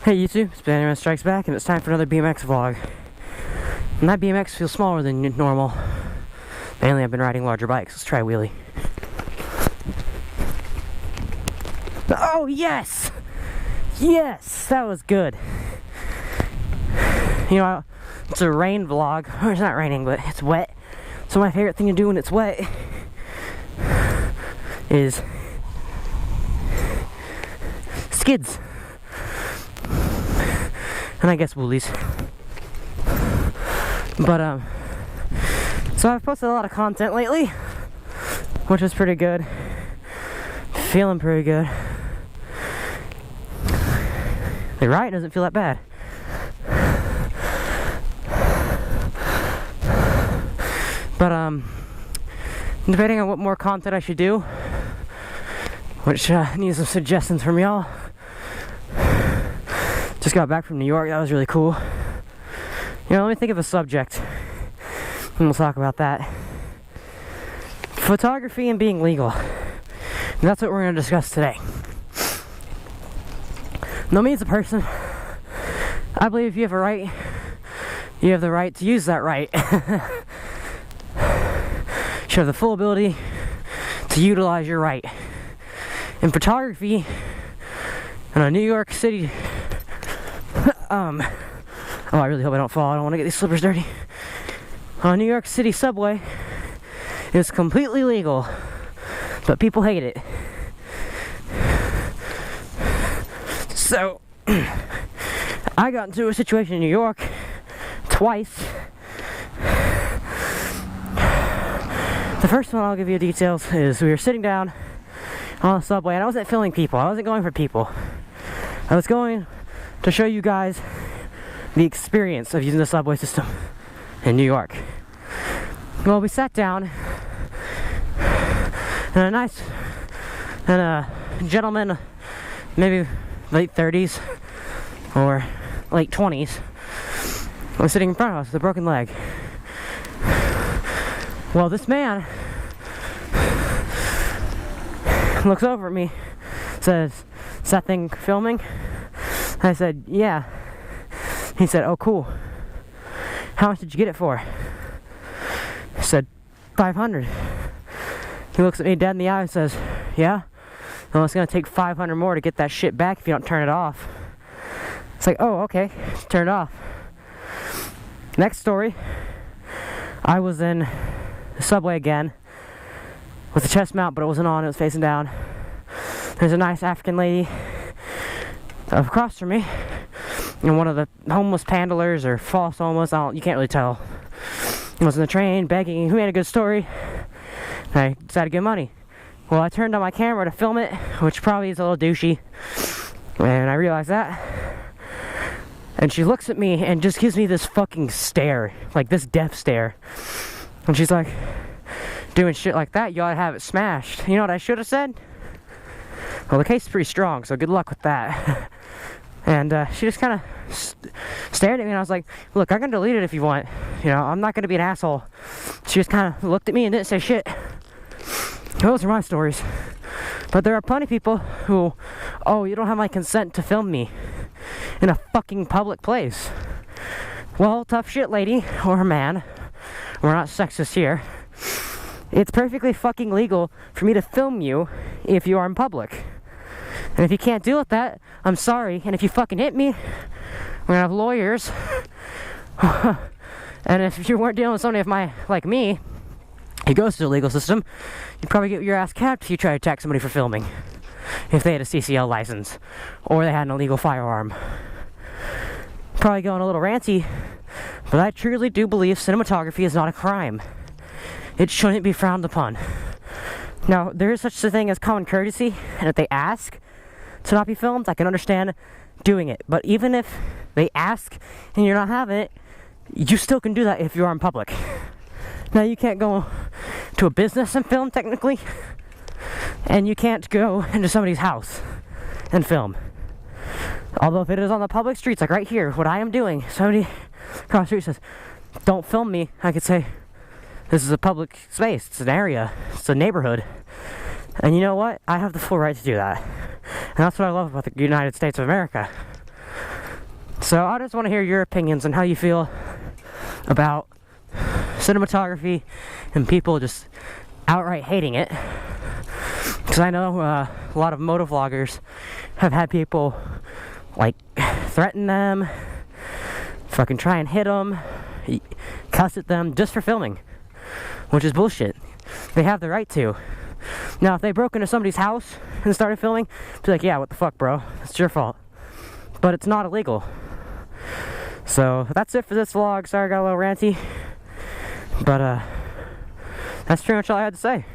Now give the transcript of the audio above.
Hey YouTube, Spider-Man Strikes Back, and it's time for another BMX vlog. And that BMX feels smaller than normal. Mainly I've been riding larger bikes. Let's try a wheelie. Oh yes! Yes! That was good. You know, it's a rain vlog. Or it's not raining, but it's wet. So my favorite thing to do when it's wet is skids. And I guess woolies. But so I've posted a lot of content lately, which is pretty good. Feeling pretty good. The ride doesn't feel that bad. But debating on what more content I should do, which needs some suggestions from y'all. Just got back from New York. That was really cool. You know, let me think of a subject, and we'll talk about that. Photography and being legal. And that's what we're going to discuss today. Now, me as a person, I believe if you have a right, you have the right to use that right. You have the full ability to utilize your right. In photography, in a New York City, oh, I really hope I don't fall. I don't want to get these slippers dirty. On New York City subway, it's completely legal, but people hate it. So, I got into a situation in New York twice. The first one I'll give you details is we were sitting down on the subway, and I wasn't filming people. I wasn't going for people. I was going to show you guys the experience of using the subway system in New York. Well, we sat down, and a gentleman, maybe late 30s or late 20s, was sitting in front of us with a broken leg. Well, this man looks over at me, says, "Is that thing filming?" I said, "Yeah." He said, "Oh, cool. How much did you get it for?" I said, $500. He looks at me dead in the eye and says, "Yeah? Well, it's going to take 500 more to get that shit back if you don't turn it off." It's like, oh, okay. Turn it off. Next story. I was in the subway again with the chest mount, but it wasn't on. It was facing down. There's a nice African lady across from me, and one of the homeless pandlers or false homeless, you can't really tell, was in the train begging. Who had a good story? And I decided to give money. Well, I turned on my camera to film it, which probably is a little douchey, and I realized that. And she looks at me and just gives me this fucking stare, like this death stare. And she's like, "Doing shit like that, you ought to have it smashed." You know what I should have said? Well, the case is pretty strong, so good luck with that. And she just kind of stared at me, and I was like, "Look, I can delete it if you want. You know, I'm not going to be an asshole." She just kind of looked at me and didn't say shit. Those are my stories. But there are plenty of people who, "Oh, you don't have my consent to film me in a fucking public place." Well, tough shit, lady or man. We're not sexist here. It's perfectly fucking legal for me to film you if you are in public. And if you can't deal with that, I'm sorry. And if you fucking hit me, we're gonna have lawyers. And if you weren't dealing with somebody like me, who goes to the legal system, you'd probably get your ass capped if you try to attack somebody for filming. If they had a CCL license, or they had an illegal firearm. Probably going a little ranty, but I truly do believe cinematography is not a crime. It shouldn't be frowned upon. Now, there is such a thing as common courtesy, and if they ask to not be filmed, I can understand doing it. But even if they ask and you're not having it, you still can do that if you are in public. Now, you can't go to a business and film, technically, and you can't go into somebody's house and film. Although if it is on the public streets, like right here, what I am doing, somebody across the street says, "Don't film me," I could say, "This is a public space, it's an area, it's a neighborhood." And you know what? I have the full right to do that. And that's what I love about the United States of America. So I just want to hear your opinions on how you feel about cinematography and people just outright hating it. Because I know a lot of motovloggers have had people like threaten them, fucking try and hit them, cuss at them just for filming, which is bullshit. They have the right to. Now, if they broke into somebody's house and started filming, be like, yeah, what the fuck, bro? It's your fault. But it's not illegal. So that's it for this vlog. Sorry I got a little ranty, but that's pretty much all I had to say.